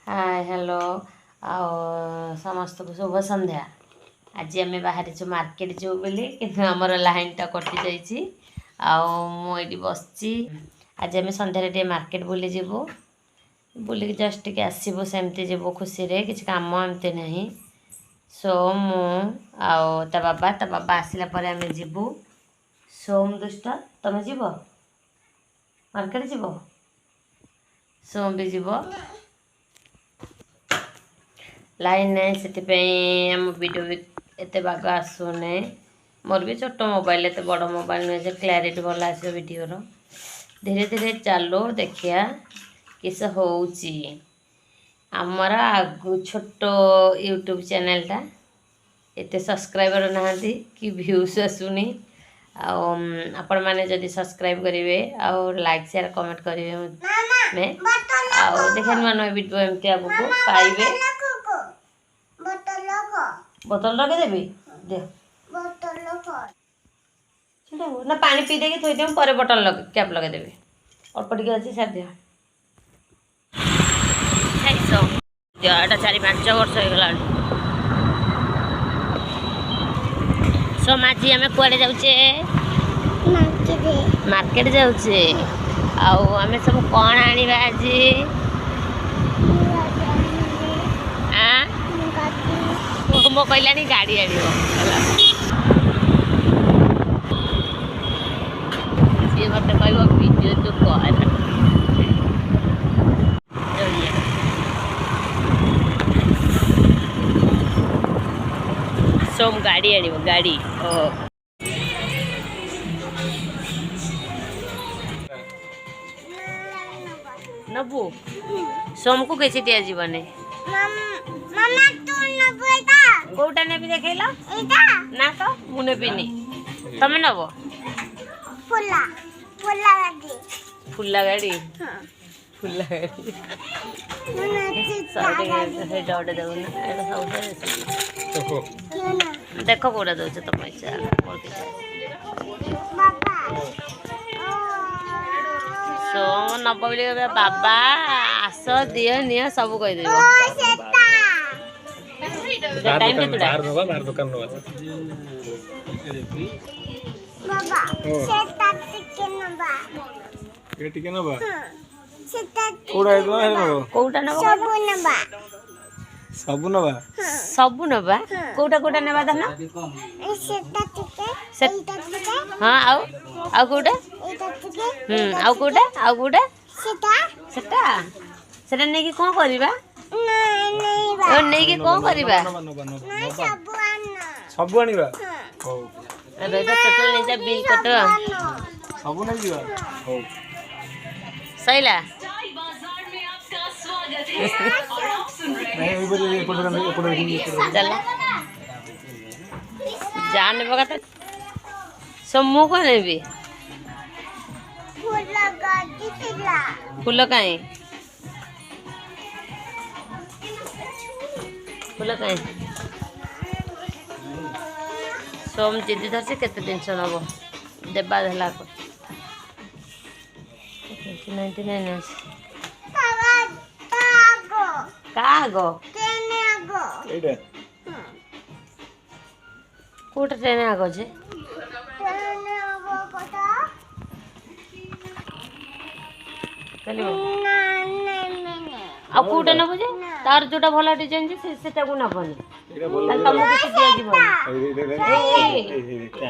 Hi hello आओ समस्त को शुभ संध्या। आज आम बाहरी मार्केट जो बोली कि आमर लाइन टा कटि जाइए आईटी बस। आज आम सन्धार मार्केट बुली जीवु बुलिक जस्ट टे आसबू सेमती जीवु खुशी रे किसी काम एमती ना। सो मु ता बाबा आसला पर आम जीवु। सोम दुष्ट तुम जीव मार्केट जीव सोम भी जीव लाइन नहीं से आम वीडियो भी एत बाग आसुना। मोर भी छोट मोबाइल एत बड़ मोबाइल नुहे क्लारिटी भल आस वीडियो धीरे धीरे चलो देखिया किस होची आमर आगु छोट यूट्यूब चैनल टा एत सब्सक्राइबर ना कि व्यूज आसुनी आपण मैंने जदि सब्सक्राइब करेंगे और लाइक शेयर कमेंट करेंगे देखा नुआ नुआ वीडियो एमती आगु पाइबे। बोतल रखीदेवी दे ना पानी पी देगी थोड़ी देव पर बोतल कैप लगेदेवी अल्प टे अच्छी सार दिया देहटा 4-5 वर्ष हो गला। सोम आज आम कुआड़े जाऊे मार्केट जाऊे आम सब कौन आनिबा आज मो कहलानी गाड़ी आण सी मत कह वीडियो तो कर सोम गाड़ी आण गाड़ी नबू सोम को कैसे दिया जीवन कौटा ने देखल ना तो मुझे भी तमें नब फुला गाड़ी फुला गाड़ी देख कौटा दौर तुम इच्छा सो नब बोली बाबा आस दियो नियो सब कहीदेव टाइम सबु नबा कोटा कोटा नेबा धन हाँ आउ कोटा आउ कोटा आउ कोटा सेटा सेटा नेकी कोन करबा ओ नेकी कोन करबा सबु आनिबा हो अरे तो टोटल नहीं जा बिल कट सबु नहीं जीवा हो सैला नहीं चल जाने बगा समूह को नेबी फूल कहीं फूल कहीं सोम जिद्दी धर से केते टेंशन हम देबा देला को 99 कागो एडा कोटा ट्रेन आगो जे आ कोटा न बुझे तार जोटा भला डिजाइन जे सेटा को न बने तम किसी दिया जीवन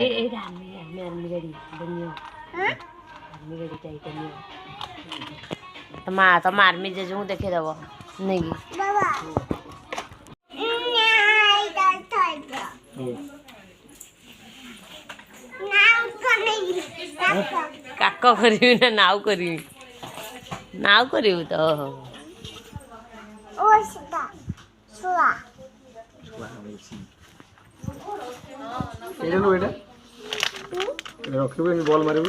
ए रामी गाड़ी बनियो आर्मी गाड़ी टाइटनियो तम आर्मी जे जो देखे देबो नहीं बाबा काक करी ना नाव करी नाव करी तो बॉल मारे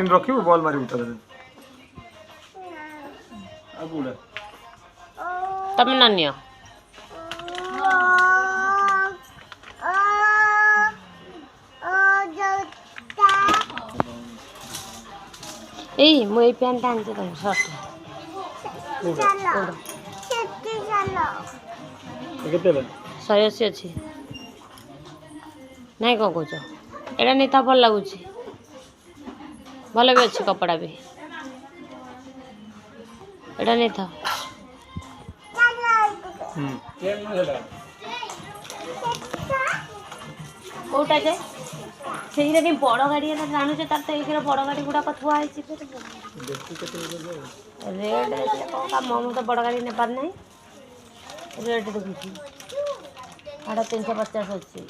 रखी बॉल मारे तमें ना नियो ଏଇ ମୁଁ ଏଇ ପ୍ୟାଣ୍ଟଟା ଆଣିଛି ତମ ସର୍ଟ କେତେ 180 ଅଛି ନାଇଁ କ'ଣ କହୁଛ ଏଇଟା ନେଇଥା ଭଲ ଲାଗୁଛି ଭଲ ବି ଅଛି କପଡ଼ା ବି ଏଇଟା ନେଇଥା କୋଉଟା ଯେ ସେଇଟା ବି ବଡ଼ ଗାଡ଼ି ହେଲା ଜାଣୁଛ ତାର ତ ଏଇଥିରେ ବଡ଼ ଗାଡ଼ି ଗୁଡ଼ାକ ଥୁଆ ହେଇଛି ରେଟ୍ ଦେଖିଲେ କ'ଣ କାମ ମୁଁ ତ ବଡ଼ ଗାଡ଼ି ନେବାର ନାହିଁ ରେଟ୍ ଦେଖୁଛି ସାଢ଼େ 350 ଅଛି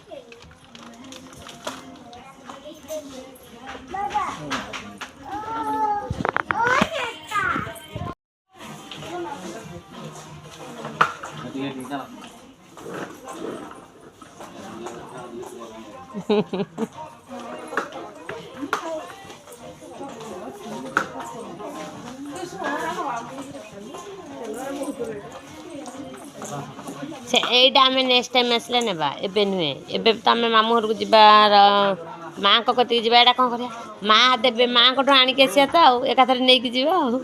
से एटा आम नेक्स्ट टाइम आसले नेबा एबे नुहे एबे तो आम मामू घर को जीवार माँ को कति जीवा एटा कौन करिया माँ देबे माँ को आनिक आसिया तो आउ एकाथरे नहीं कि जीवा आउ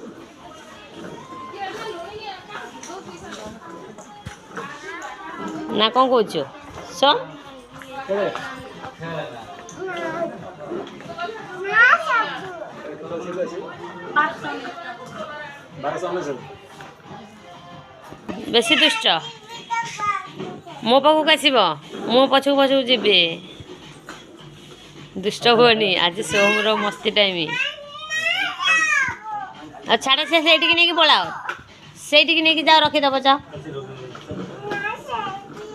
ना कौन कहूँ सो बेसी दुष्ट मो पाखक आसब मो पछक पछक जी दुष्ट हुए आज सोहम मस्ती टाइम छाड़ से नहीं पलाओ से नहीं जाओ रखीदब जा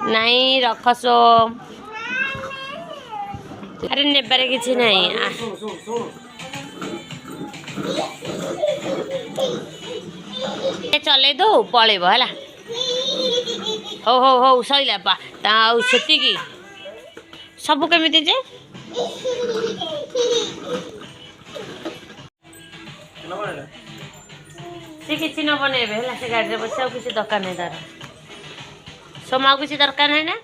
नहीं रख सोम अरे नेबारे किसी नहीं चल दो पलैब है हो हो हो सैला से सब केमी जे सी किसी न बनइबे है से गाड़ी बस किसी दरकार नहीं तार सोमा किसी दरकार नहीं ना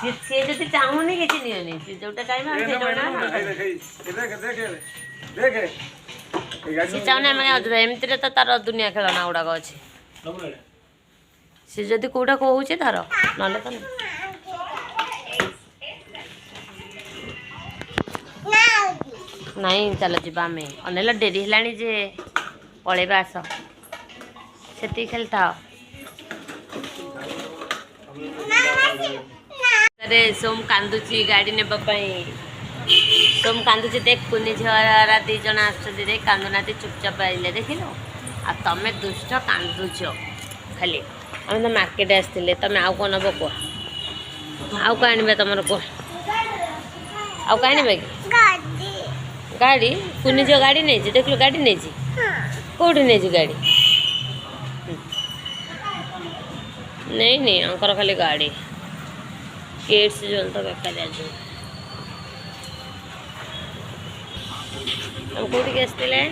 सी जब चाहूनी किसी नहीं सी जोटा चाहिए चाहूना एमती तो तार दुनिया खेलना गुड़ाक अच्छे सी जदि कौटा कहूँ तार ना तो नहीं चलो जीवा आम अनेल डेरी है जे पलैबा आस से खेलता अरे सोम कांदुची गाड़ी ने सोम कांदुची देख कुनी झरा दी जन आसुच्च कांदुना चुपचाप आइले देख लो आ तमें दुष्ट कांदुच खाली आम तो मार्केट आसते तुम आउ कौन नब कह आउ क्या आने तुम कह आउ क्या आने गाड़ी कुनी झील गाड़ी नहीं देख लो गाड़ी नहीं कौटी नहीं गाड़ी नहीं नहीं अंकर खाली गाड़ी किड्स जो तो बेकार आज हम कौटी आसते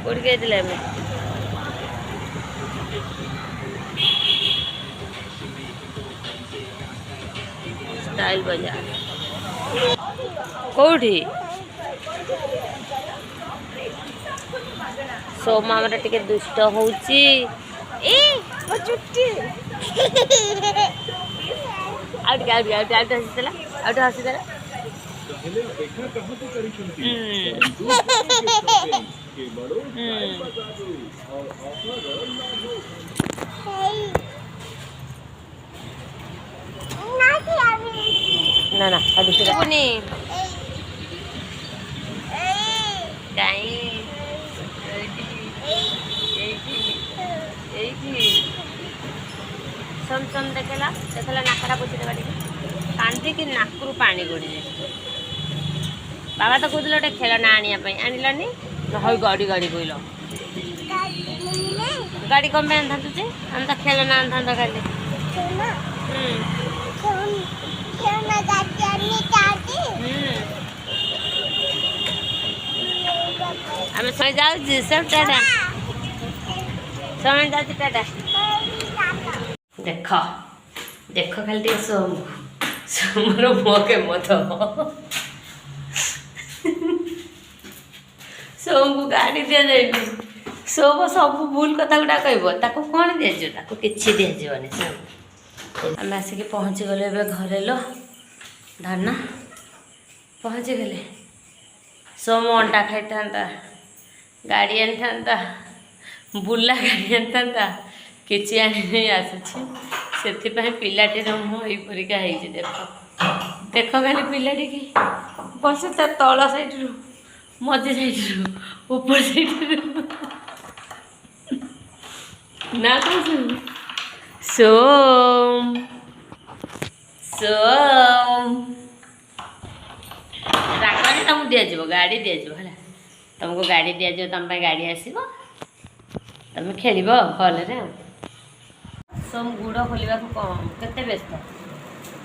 कौटी स्टाइल बाजार कौटी सोम आमर टिके दुष्ट होउची हसीदेला ना ना सम सम देखला नाकटा पोछी देवा कांदी कि नाकरू पानी गोड़ी बाबा तो कहते गोटे खेलना आने आनलानी हई गाड़ी गाड़ी कहल गाड़ी कम आना जे आम तो खेलना आना खाली आम समय जाऊँ सब टाटा समय जाऊँ टाटा देख देख खाली टे सोम सोमर मुके मत सोम को गाड़ी दिया जाए सोम सब भूल कथा गुड़ा कह कौन दिज्व कि दिज्वनी आम आसिक पहुँची गले ए घरे लो धान पहुँची गले सोम अंडा खाई था गाड़ी आनी था बुला गाड़ी आनी था किसी आनी आसुची से पिलाटी मुँह यपरिका देख देख खाली पिलाटी की बस तल साइड रू मझी साइड रू ऊपर साइड रू ना कौन सोम सोम रागनी तुमको दिज्व गाड़ी दिज्व है तुमको गाड़ी दिज्व तुम गाड़ी आसो तुम खेल भल सोम गुड़ खोलने को केते व्यस्त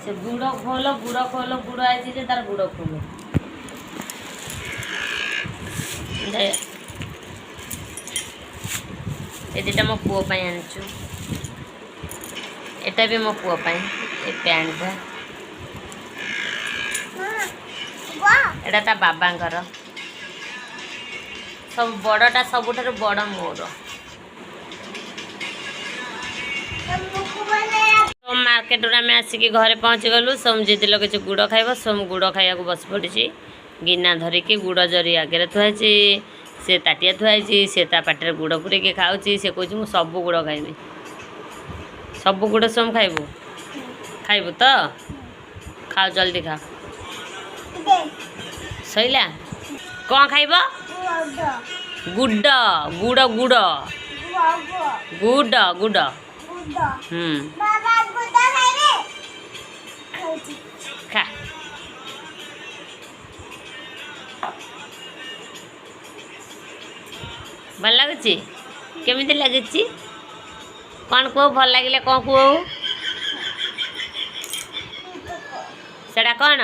से गुड़ खोल गुड़ आई तार गुड़ खोल ये दुटा मो पुओ आनीचु एटा भी मो पुओ ये पैंट एटा ता बाबांकर सब बड़टा सबुठार बड़ मोर सोम मार्केट आम आसिक घरे पहुँची गलु सोम जिदिल किसी गुड़ खाइब सोम गुड़ खाइबा बस पड़ी गिना धरिकी गुड़ जरी आगे थुआई से ताटिया थुआई से पाटे गुड़ पुरेक खाऊँ से कह सब गुड़ खाइबी सब गुड़ सोम खाइबू खाइबू तो खाओ जल्दी खा सैला कौन खाइब गुड़ गुड़ गुड़ गुड़ गुड़ खा भल लगुच केमी लगी कौन कह भल लगे कौन कह सेटा कौन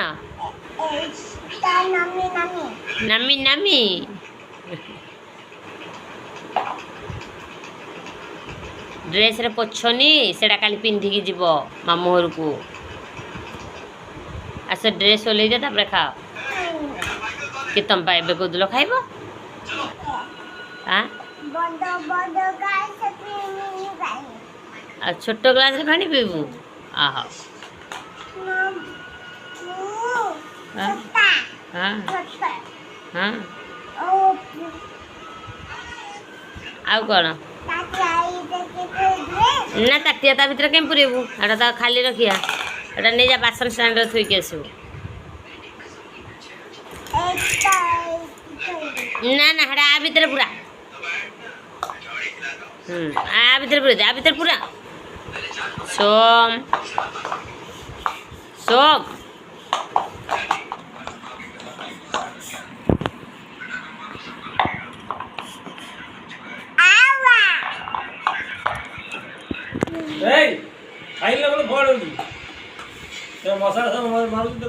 नामी नामी ड्रेस रे पोछनी सेटा काली पिंधिकी जीव मामू घर को आस ड्रेस ओल्ले जा तापर खाओ कि तुम पाइबे कौदिल खाइब छोट ग्लास रे पानी पीबू आह आउ कौन ना ताटिया ता भीतर केम पुरेबू एटा तो खाली रखिया एटा नहीं जा बासन स्टैंड रे थुई के आसू ना ना हेटा आ भीतर पूरा आ भीतर पूरा दे आ भीतर पूरा सोम सोम खाइले बोले फोड़ मसाला सब मारू तो